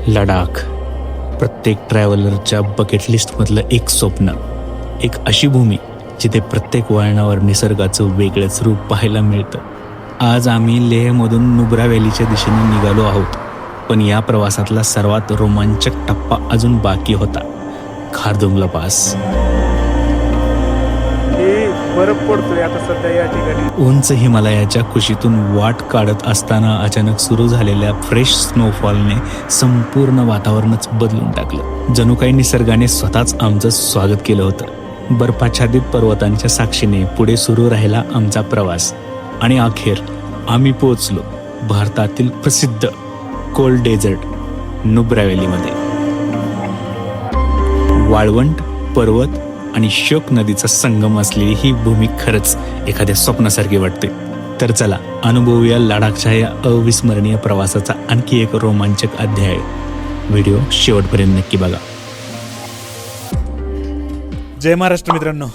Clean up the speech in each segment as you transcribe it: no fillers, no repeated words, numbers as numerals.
लडाख प्रत्येक ट्रॅव्हलरच्या बकेट लिस्टमधलं एक स्वप्न, एक अशी भूमी जिथे प्रत्येक वळणावर निसर्गाचं वेगळंच रूप पाहायला मिळतं। आज आम्ही लेहमधून नुब्रा व्हॅलीच्या दिशेने निघालो आहोत, पण या प्रवासातला सर्वात रोमांचक टप्पा अजून बाकी होता, खारदुंगला पास। बर्फ पडतोय आता सध्या या ठिकाणी। उंच हिमालयाच्या कुशीतून वाट काढत असताना अचानक सुरू झालेल्या फ्रेश स्नोफॉलने संपूर्ण वातावरणच बदलून टाकलं। जणू काही निसर्गाने स्वतःच आमचं स्वागत केलं होतं। बर्फाच्छादित पर्वतांच्या साक्षीने पुढे सुरू राहिला आमचा प्रवास आणि अखेर आम्ही पोहोचलो भारतातील प्रसिद्ध कोल्ड डेझर्ट नुब्रा व्हॅलीमध्ये। वाळवंट, पर्वत आणि शोक नदीचा संगम असलेली ही भूमी खरंच एखाद्या स्वप्नासारखी वाटते। तर चला अनुभवूया लडाखच्या या अविस्मरणीय प्रवासाचा आणखी एक रोमांचक अध्याय। व्हिडिओ शेवटपर्यंत नक्की बघा। जय महाराष्ट्र मित्रांनो,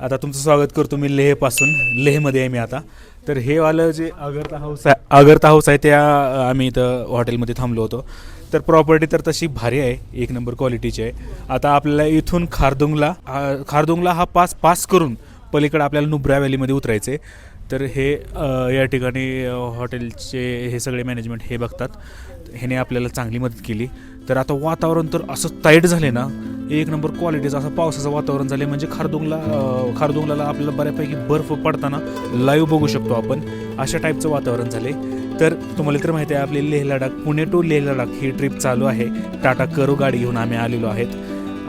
आता तुमचं स्वागत करतो मी लेहपासून। लेहमध्ये आहे मी आता। तर हे वालं जे अगरता हाऊस आहे त्या आम्ही इथं हॉटेलमध्ये थांबलो होतो। तर प्रॉपर्टी तर तशी भारी आहे, एक नंबर क्वालिटीची आहे। आता आपल्याला इथून खारदुंगला हा पास करून पलीकडे आपल्याला नुब्रा व्हॅलीमध्ये उतरायचं आहे। तर हे या ठिकाणी हॉटेलचे हे सगळे मॅनेजमेंट हे बघतात, ह्याने आपल्याला चांगली मदत केली। तर आता वातावरण तर असं टाईट झाले ना, एक नंबर क्वालिटीचं असं पावसाचं वातावरण झाले, म्हणजे खारदुंगला आपल्याला बऱ्यापैकी बर्फ पडताना लाईव्ह बघू शकतो आपण, अशा टाईपचं वातावरण झाले। तर तुम्हाला तर माहिती आहे आपली लेह लडाख, पुणे टू लेह लडाख ही ट्रिप चालू आहे। टाटा करो गाडी घेऊन आम्ही आलेलो आहेत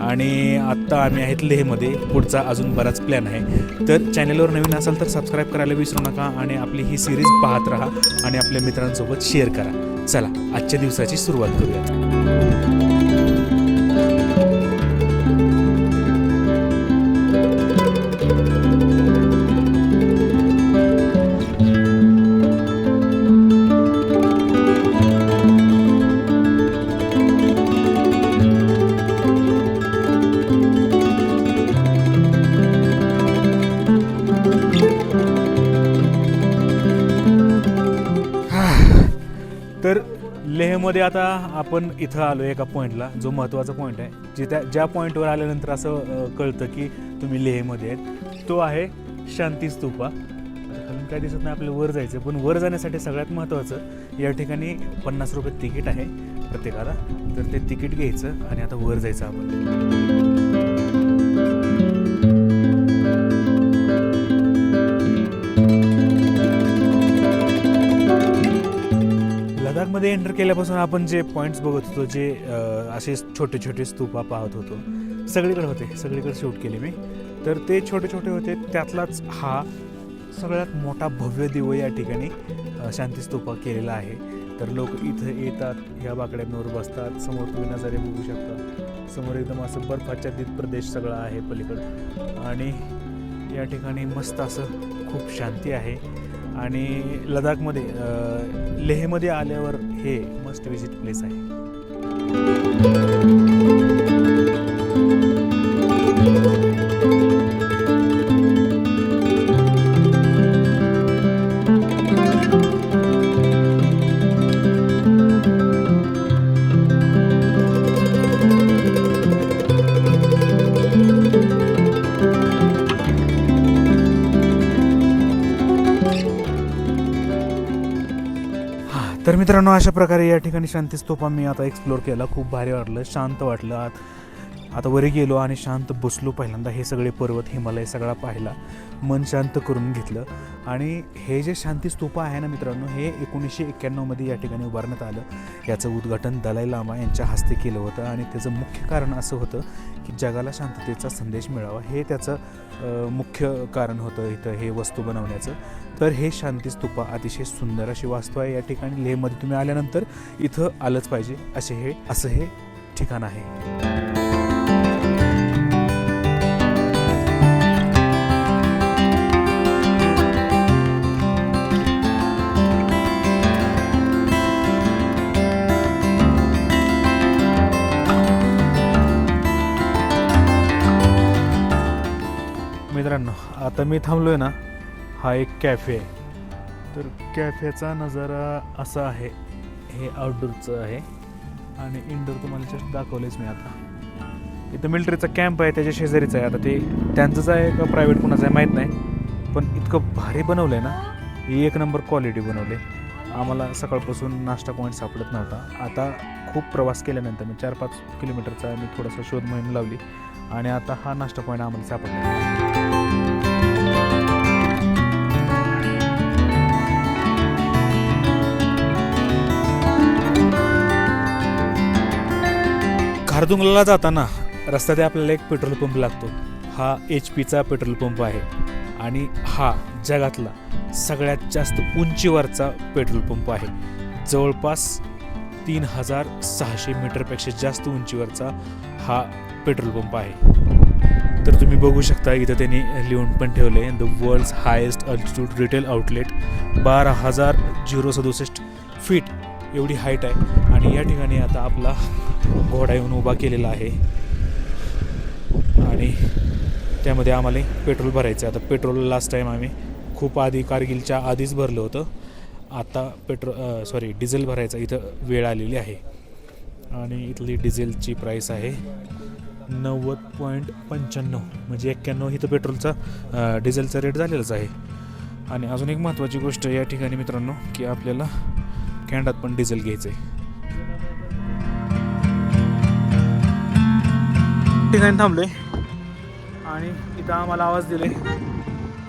आणि आत्ता आम्ही आहेत लेहमध्ये। पुढचा अजून बराच प्लॅन आहे। तर चॅनलवर नवीन असाल तर सबस्क्राईब करायला विसरू नका आणि आपली ही सिरीज पाहत राहा आणि आपल्या मित्रांसोबत शेअर करा। चला आजच्या दिवसाची सुरुवात करूयात। तर लेहमध्ये आता आपण इथं आलो एका पॉईंटला, जो महत्त्वाचा पॉईंट आहे, ज्या पॉईंटवर आल्यानंतर असं कळतं की तुम्ही लेहमध्ये आहेत, तो आहे शांती स्तूपा। खालून काय दिसत नाही, आपल्याला वर जायचं, पण वर जाण्यासाठी सगळ्यात महत्त्वाचं या ठिकाणी 50 रुपये तिकीट आहे प्रत्येकाला। तर ते तिकीट घ्यायचं आणि आता वर जायचं आपण। लडाखमध्ये एंटर केल्यापासून आपण जे पॉईंट्स बघत होतो, जे असे छोटे छोटे स्तूपा पाहत होतो, सगळीकडे होते, सगळीकडे शूट केले मी। तर ते छोटे छोटे होते, त्यातलाच हा सगळ्यात मोठा भव्य दिव्य या ठिकाणी शांती स्तूपा केलेला आहे। तर लोक इथं येतात, ह्या बाकड्यांवर बसतात। समोर तुम्ही नजारे बघू शकता, समोर एकदम असं बर्फाच्छादित प्रदेश सगळा आहे पलीकडं, आणि या ठिकाणी मस्त असं खूप शांती आहे। आणि लडाखमध्ये लेहमध्ये आल्यावर हे मस्ट विजिट प्लेस आहे। तर मित्रांनो, अशा प्रकारे या ठिकाणी शांती स्तूपा मी आता एक्सप्लोर केला, खूप भारी वाटलं, शांत वाटलं। आता वरी गेलो आणि शांत बसलो, पहिल्यांदा हे सगळे पर्वत, हिमालय सगळा पाहिला, मन शांत करून घेतलं। आणि हे जे शांती स्तूपा आहे ना मित्रांनो, हे 1991 मध्ये या ठिकाणी उभारण्यात आलं। याचं उद्घाटन दलाई लामा यांच्या हस्ते केलं होतं आणि त्याचं मुख्य कारण असं होतं की जगाला शांततेचा संदेश मिळावा, हे त्याचं मुख्य कारण होतं इथं हे वस्तू बनवण्याचं। तर हे शांती स्तूपा अतिशय सुंदर अशी वास्तू आहे। या ठिकाणी लेहमध्ये तुम्ही आल्यानंतर इथं आलंच पाहिजे, असं हे ठिकाण आहे। मित्रांनो, आता मी थांबलोय ना, हा एक कॅफे आहे। तर कॅफेचा नजारा असा आहे, हे आउटडोरचं आहे आणि इंडोर तुम्हाला जस्ट दाखवलेच मी आता. इथं मिलिटरीचा कॅम्प आहे, त्याच्या शेजारीच आहे. आता ते त्यांचंच आहे का प्रायव्हेट कोणाचं आहे माहीत नाही, पण इतकं भारी बनवलं आहे ना, ही एक नंबर क्वालिटी बनवली. आम्हाला सकाळपासून नाश्ता पॉईंट सापडत नव्हता. आता खूप प्रवास केल्यानंतर मी 4-5 किलोमीटरचा मी थोडासा शोध मोहीम लावली आणि आता हा नाश्ता पॉईंट आम्हाला सापडला. खारदुंगला जाताना रस्त्यात आपल्याला एक पेट्रोल पंप लागतो. हा HP चा पेट्रोल पंप आहे आणि हा जगातला सगळ्यात जास्त उंचीवरचा पेट्रोल पंप आहे. जवळपास 3600 मीटरपेक्षा जास्त उंचीवरचा हा पेट्रोल पंप आहे. तर तुम्ही बघू शकता इथं त्यांनी लिहून पण ठेवले, the world's highest altitude retail outlet. 12,067 feet एवढी हाईट आहे. आणि या ठिकाणी आता आपला घोडा येऊन उभा केलेला आहे आणि त्यामध्ये आम्हाला पेट्रोल भरायचं आहे. आता पेट्रोल लास्ट टाईम आम्ही खूप आधी कारगिलच्या आधीच भरलं होतं. आता डिझेल भरायचा इथं वेळ आलेली आहे. आणि इथली डिझेलची प्राईस आहे 90.95, म्हणजे 91 इथं पेट्रोलचा डिझेलचा रेट झालेलाच आहे. आणि अजून एक महत्त्वाची गोष्ट या ठिकाणी मित्रांनो, की आपल्याला कॅनडात पण डिझेल घ्यायचं आहे. ठिकाणी थांबले आणि इथं आम्हाला आवाज दिले.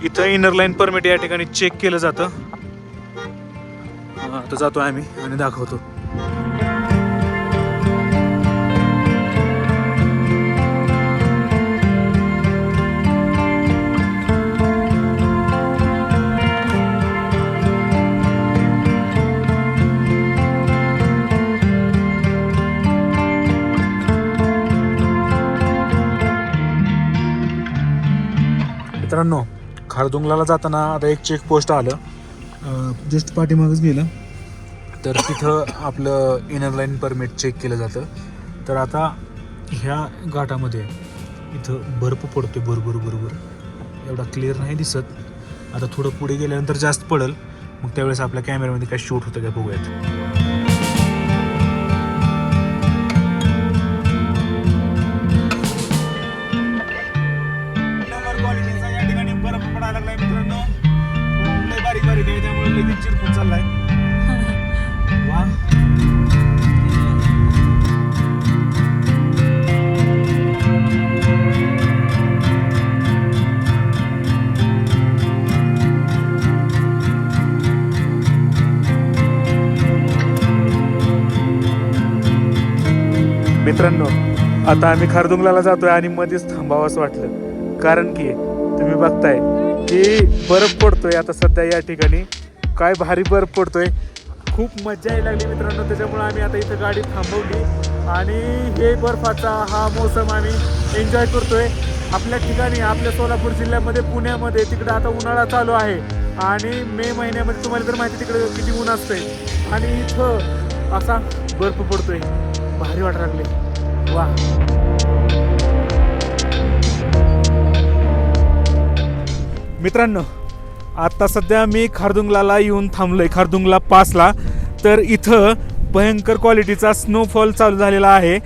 इथं इनर लाईन परमिट या ठिकाणी चेक केलं जातं. आता जातो आम्ही आणि दाखवतो. मित्रांनो, खारदुंगला जाताना आता एक चेक पोस्ट आलं, जस्ट पाठीमागच गेलं तर तिथं आपलं इनर लाईन परमिट चेक केलं जातं. तर आता ह्या घाटामध्ये इथं बर्फ पडतोय बरोबर एवढा क्लिअर नाही दिसत. आता थोडं पुढे गेल्यानंतर जास्त पडेल, मग त्यावेळेस आपल्या कॅमेऱ्यामध्ये काय शूट होतं का बघूयात. चाललाय वा. मित्रांनो, आता आम्ही खारदुंगला जातोय आणि मध्येच थांबावं असं वाटलं, कारण की तुम्ही बघताय की बर्फ पडतोय आता सध्या या ठिकाणी. काय भारी बर्फ पडतोय, खूप मजा यायला लागली मित्रांनो. त्याच्यामुळे आम्ही आता इथं गाडी थांबवली आणि हे बर्फाचा हा मोसम आम्ही एन्जॉय करतोय. आपल्या ठिकाणी आपल्या सोलापूर जिल्ह्यामध्ये, पुण्यामध्ये तिकडं आता उन्हाळा चालू आहे आणि मे महिन्यामध्ये तुम्हाला तर माहिती तिकडे किती ऊन असतंय आणि इथं असा बर्फ पडतोय. भारी वाटायला लागले वा. मित्रांनो, आता सध्या मी खारदुंगला येऊन थांबलोय, खारदुंगला पासला. तर इथं भयंकर क्वालिटीचा स्नोफॉल चालू झालेला आहे.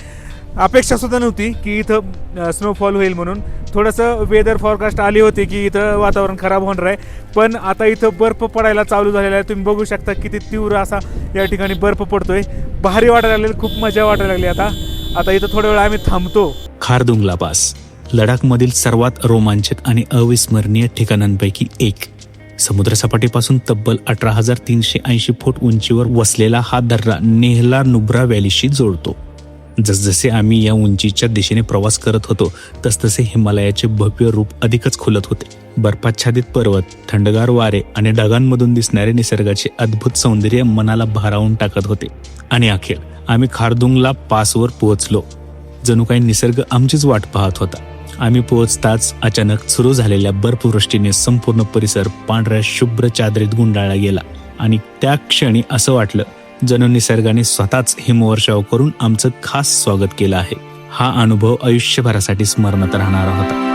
अपेक्षा सुद्धा नव्हती की इथं स्नोफॉल होईल म्हणून. थोडंसं वेदर फॉरकास्ट आली होती की इथं वातावरण खराब होणार आहे, पण आता इथं बर्फ पडायला चालू झालेला आहे. तुम्ही बघू शकता किती तीव्र असा या ठिकाणी बर्फ पडतोय. भारी वाटायला लागले, खूप मजा वाटायला लागली. आता इथं थोड्या वेळ आम्ही थांबतो. खारदुंगला पास लडाखमधील सर्वात रोमांचक आणि अविस्मरणीय ठिकाणांपैकी एक. समुद्रसपाटीपासून तब्बल 18,380 फूट उंचीवर वसलेला हा दर्रा नेहला नुब्रा व्हॅलीशी जोडतो. जसजसे आम्ही या उंचीच्या दिशेने प्रवास करत होतो तसतसे हिमालयाचे भव्य रूप अधिकच खुलत होते. बर्फाच्छादित पर्वत, थंडगार वारे आणि ढगांमधून दिसणारे निसर्गाचे अद्भुत सौंदर्य मनाला भारावून टाकत होते. आणि अखेर आम्ही खारदुंगला पासवर पोहोचलो. जणू काही निसर्ग आमचीच वाट पाहत होता. आम्ही पोहोचताच अचानक सुरू झालेल्या बर्फवृष्टीने संपूर्ण परिसर पांढऱ्या शुभ्र चादरीत गुंडाळला गेला आणि त्या क्षणी असं वाटलं जणू निसर्गाने स्वतःच हिमवर्षाव करून आमचं खास स्वागत केलं आहे. हा अनुभव आयुष्यभरासाठी स्मरणात राहणारा होता.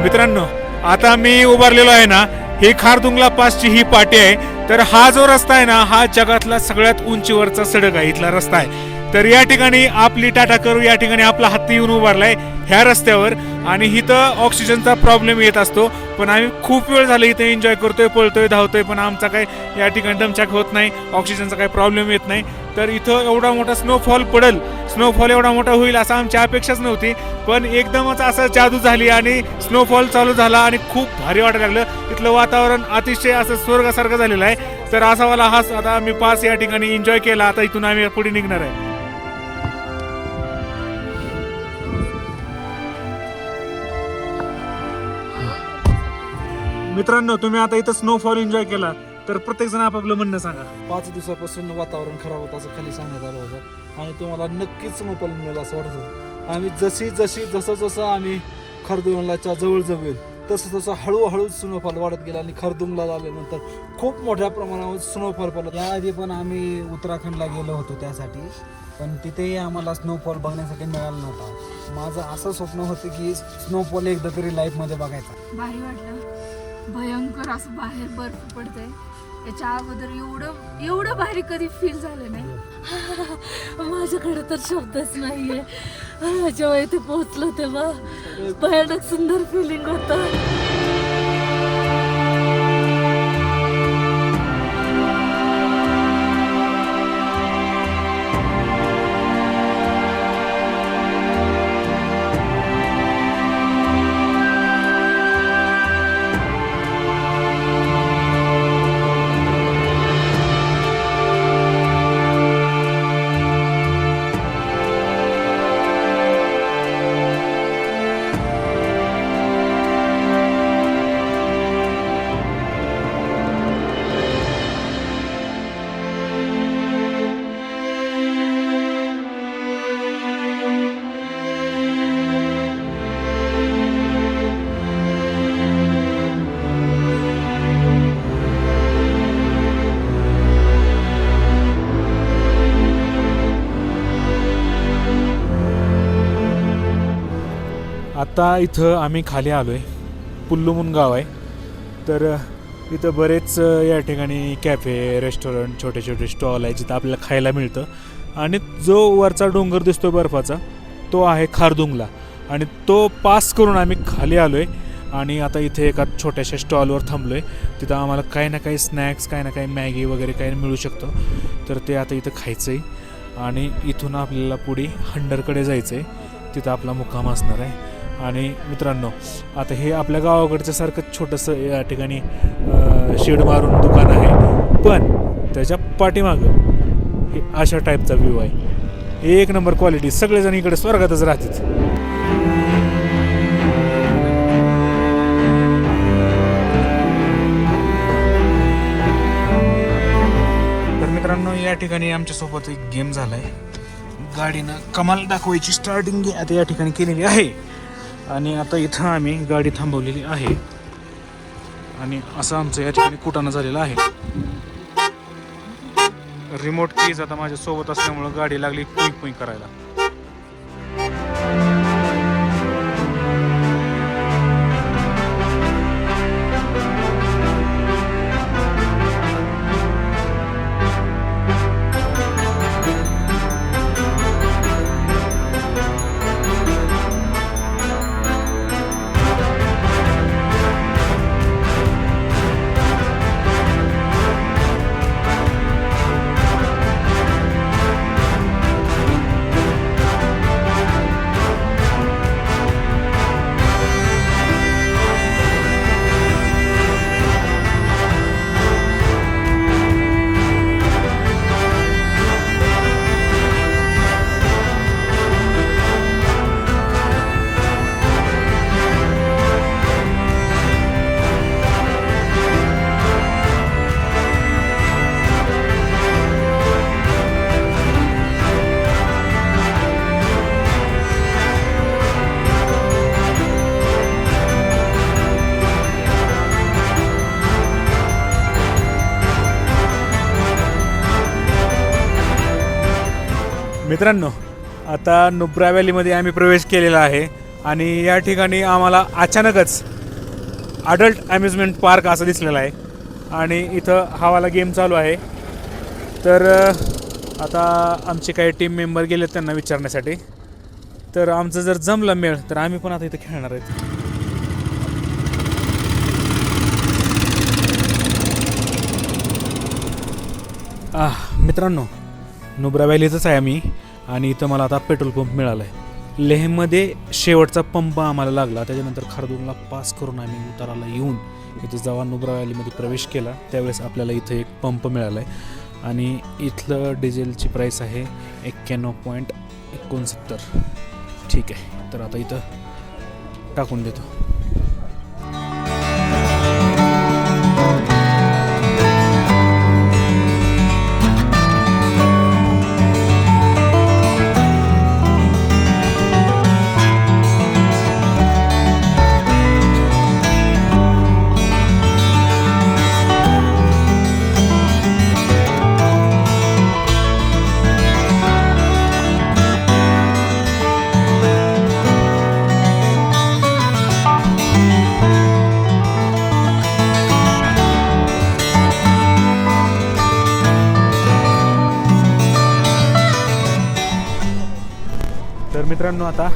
मित्रांनो, आता मी उभारलेलो आहे ना, ही खारदुंगला पासची ही पाटी आहे. तर हा जो रस्ता आहे ना, हा जगातला सगळ्यात उंचीवरचा सडक आहे, इथला रस्ता आहे. तर या ठिकाणी आपली टाटा करू या ठिकाणी आपला हत्ती येऊन उभारलाय ह्या रस्त्यावर. आणि इथं ऑक्सिजनचा प्रॉब्लेम येत असतो, पण आम्ही खूप वेळ झाला इथे एन्जॉय करतोय, पळतोय, धावतोय, पण आमचा काय या ठिकाणी दमछाक होत नाही, ऑक्सिजनचा काही प्रॉब्लेम येत नाही. तर इथं एवढा मोठा स्नोफॉल पडेल, स्नोफॉल एवढा मोठा होईल असं आमची अपेक्षाच नव्हती, पण एकदमच असं जादू झाली आणि स्नोफॉल चालू झाला आणि खूप भारी वाटायला लागलं. इथलं वातावरण अतिशय असं स्वर्गासारखं झालेलं आहे. तर असा वाला हा आता आम्ही पास या ठिकाणी एन्जॉय केला. आता इथून आम्ही पुढे निघणार आहे. मित्रांनो, तुम्ही आता इथं स्नोफॉल एन्जॉय केला, तर प्रत्येक जण आपापलं म्हणणं सांगा. 5 दिवसापासून वातावरण खराब होतं असं खाली सांगण्यात आलं होतं आणि तुम्हाला नक्कीच स्नोफॉल मिळेल असं वाटत होतं. आम्ही जसं आम्ही खरदुंगलाच्या जवळ जाऊ तसं हळूहळू स्नोफॉल वाढत गेला आणि खरदुंगला आल्यानंतर खूप मोठ्या प्रमाणावर स्नोफॉल पडला. याआधी पण आम्ही उत्तराखंडला गेलो होतो त्यासाठी, पण तिथेही आम्हाला स्नोफॉल बघण्यासाठी मिळाला नव्हता. माझं असं स्वप्न होतं की स्नोफॉल एकदा तरी लाईफमध्ये बघायचा. भारी वाटलं, भयंकर असं बाहेर बर्फ पडतंय. याच्या अगोदर एवढं भारी कधी फील झालं नाही. माझ्याकडे तर शब्दच नाहीये. जेव्हा इथे पोहोचलो तेव्हा भयानक सुंदर फिलिंग होतं. आता इथं आम्ही खाली आलो आहे, पुल्लू म्हणून गाव आहे. तर इथं बरेच या ठिकाणी कॅफे, रेस्टॉरंट, छोटे छोटे स्टॉल आहे जिथं आपल्याला खायला मिळतं. आणि जो वरचा डोंगर दिसतो बर्फाचा, तो आहे खारदुंगला. आणि तो पास करून आम्ही खाली आलो आहे आणि आता इथे एका छोट्याशा स्टॉलवर थांबलो आहे. तिथं आम्हाला काही ना काही स्नॅक्स, काही ना काही मॅगी वगैरे काही मिळू शकतं. तर ते आता इथं खायचं आहे आणि इथून आपल्याला पुढे हंडरकडे जायचं आहे, तिथं आपला मुक्काम असणार आहे. आणि मित्रांनो, आता हे आपल्या गावाकडच्या सारखं छोटंसं या ठिकाणी शेड मारून दुकान आहे, पण त्याच्या पाठीमागं हे अशा टाईपचा व्ह्यू आहे. एक नंबर क्वालिटी. सगळेजण इकडे स्वर्गातच राहतात. तर मित्रांनो, या ठिकाणी आमच्यासोबत एक गेम झाला आहे. गाडीनं कमाल दाखवायची स्टार्टिंग आता या ठिकाणी केलेली आहे. आणि आता इथं आम्ही गाडी थांबवलेली आहे आणि असं आमचं या ठिकाणी कुटाणा झालेलं आहे. रिमोट कीज आता माझ्या सोबत असल्यामुळं गाडी लागली पुई पुई करायला. मित्रांनो, आता नुब्रा व्हॅलीमध्ये आम्ही प्रवेश केलेला आहे आणि या ठिकाणी आम्हाला अचानकच अडल्ट अम्युजमेंट पार्क असं दिसलेलं आहे आणि इथं हवाला गेम चालू आहे. तर आता आमचे काही टीम मेंबर गेलेत त्यांना विचारण्यासाठी. तर आमचं जर जमलं मेळ तर आम्ही पण आता इथं खेळणार आहेत. मित्रांनो, नुब्रा व्हॅलीतच आहे आम्ही आणि इथं मला आता पेट्रोल पंप मिळाला आहे. लेहमध्ये शेवटचा पंप आम्हाला लागला. त्याच्यानंतर खारदूरला पास करून आम्ही उताराला येऊन इथं जेव्हा नुब्रा व्हॅलीमध्ये प्रवेश केला त्यावेळेस आपल्याला इथं एक पंप मिळाला आहे आणि इथलं डिझेलची प्राईस आहे 91.69. ठीक आहे, तर आता इथं टाकून देतो. तर मित्रांनो, आता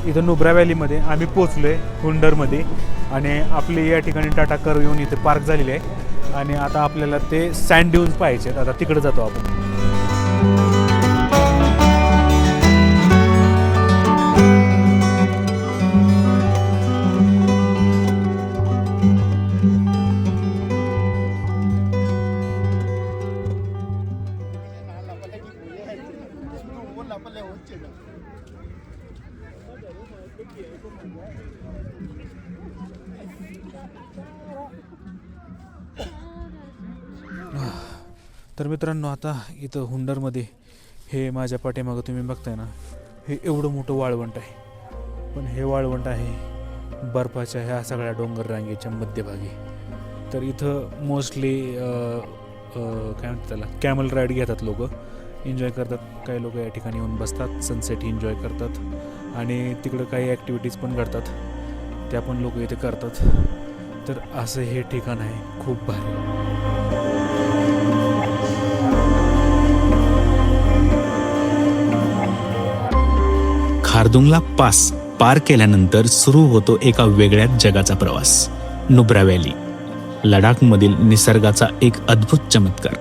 इथं नुब्रा व्हॅलीमध्ये आम्ही पोचलो आहे हुंडरमध्ये आणि आपली या ठिकाणी टाटा कर्व येऊन इथे पार्क झालेली आहे आणि आता आपल्याला ते सँड ड्यून्स पाहायचे आहेत. आता तिकडे जातो आपण. तर मित्रांनो, आता इथं हुंडरमध्ये हे माझ्या पाठीमागं तुम्ही बघताय ना, हे एवढं मोठं वाळवंट आहे. पण हे वाळवंट आहे बर्फाच्या ह्या सगळ्या डोंगर रांगेच्या मध्यभागी. तर इथं मोस्टली काय म्हणतात त्याला, कॅमल राईड घेतात लोक, एन्जॉय करतात. काही लोक या ठिकाणी येऊन बसतात, सनसेट एन्जॉय करतात आणि तिकडं काही ॲक्टिव्हिटीज पण करतात, त्या पण लोक इथे करतात. तर असं हे ठिकाण आहे, खूप भारी. खारदुंगला पास पार केल्यानंतर सुरू होतो एका वेगळ्याच जगाचा प्रवास. नुब्रा व्हॅली, लडाखमधील निसर्गाचा एक अद्भुत चमत्कार.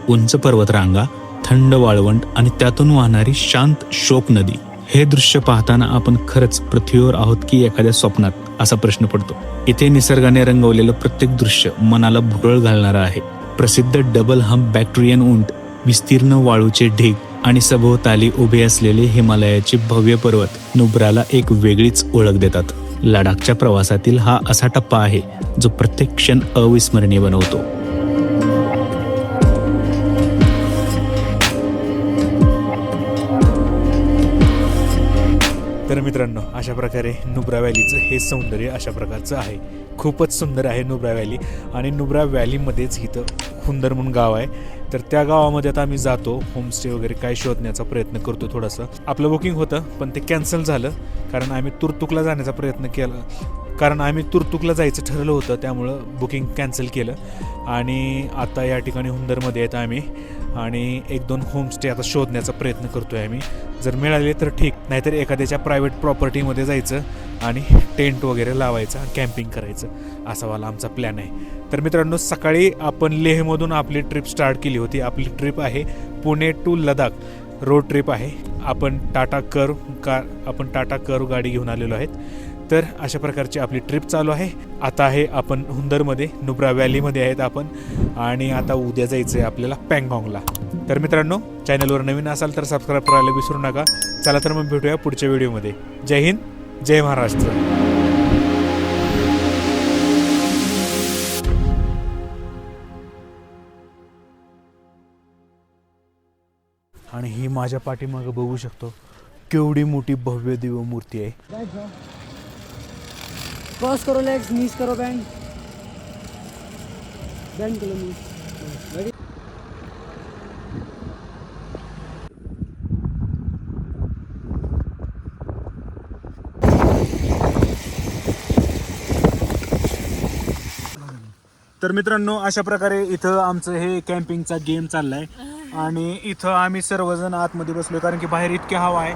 उंच पर्वतरांगा, थंड वाळवंट आणि त्यातून वाहणारी शांत शोक नदी. हे दृश्य पाहताना आपण खरंच पृथ्वीवर आहोत की एखाद्या स्वप्नात, असा प्रश्न पडतो. इथे निसर्गाने रंगवलेलं प्रत्येक दृश्य मनाला भुरळ घालणारं आहे. प्रसिद्ध डबल हम्प बॅक्ट्रियन उंट, विस्तीर्ण वाळूचे ढीग आणि सभोवताली उभे असलेले हिमालयाचे भव्य पर्वत नुब्राला एक वेगळीच ओळख देतात. लडाखच्या प्रवासातील हा असा टप्पा आहे जो प्रत्येक क्षण अविस्मरणीय बनवतो. तर मित्रांनो, अशा प्रकारे नुब्रा व्हॅलीचं हे सौंदर्य अशा प्रकारचं आहे. खूपच सुंदर आहे नुब्रा व्हॅली. आणि नुब्रा व्हॅलीमध्येच इथं हुंदर म्हणून गाव आहे. तर त्या गावामध्ये आता आम्ही जातो, होमस्टे वगैरे काय शोधण्याचा प्रयत्न करतो. थोडंसं आपलं बुकिंग होतं पण ते कॅन्सल झालं कारण आम्ही तुर्तुकला जाण्याचा प्रयत्न केला, कारण आम्ही तुर्तुकला जायचं ठरलं होतं, त्यामुळं बुकिंग कॅन्सल केलं. आणि आता या ठिकाणी हुंदरमध्ये येत आम्ही आणि 1-2 होमस्टे आता शोधण्याचा प्रयत्न करतो आहे आम्ही. जर मिळाले तर ठीक, नाहीतर एखाद्याच्या प्रायव्हेट प्रॉपर्टीमध्ये जायचं आणि टेंट वगैरे लावायचा, कॅम्पिंग करायचं, असा वाला आमचा प्लॅन आहे. तर मित्रांनो, सकाळी आपण लेहमधून आपली ट्रिप स्टार्ट केली होती. आपली ट्रिप आहे Pune to Ladakh, road trip आहे. आपण टाटा कर्व गाडी घेऊन आलेलो आहेत. तर अशा प्रकारची आपली ट्रिप चालू आहे. आता आहे आपण हुंदरमध्ये, नुब्रा व्हॅलीमध्ये आहेत आपण आणि आता उद्या जायचं आहे आपल्याला पँगॉंगला. तर मित्रांनो, चॅनलवर नवीन असाल तर सबस्क्राईब करायला विसरू नका. चला तर मग भेटूया पुढच्या व्हिडिओमध्ये. जय हिंद, जय महाराष्ट्र. आणि ही माझ्या पाठीमागं बघू शकतो केवढी मोठी भव्य दिव्य मूर्ती आहे. क्रॉस करो लेग्स, नीज करो बैंड करो नीज. तर मित्रांनो अशा प्रकारे इथं आमचं हे कॅम्पिंगचा गेम चाललाय आणि इथं आम्ही सर्वजण आतमध्ये बसलो कारण की बाहेर इतकी हवा आहे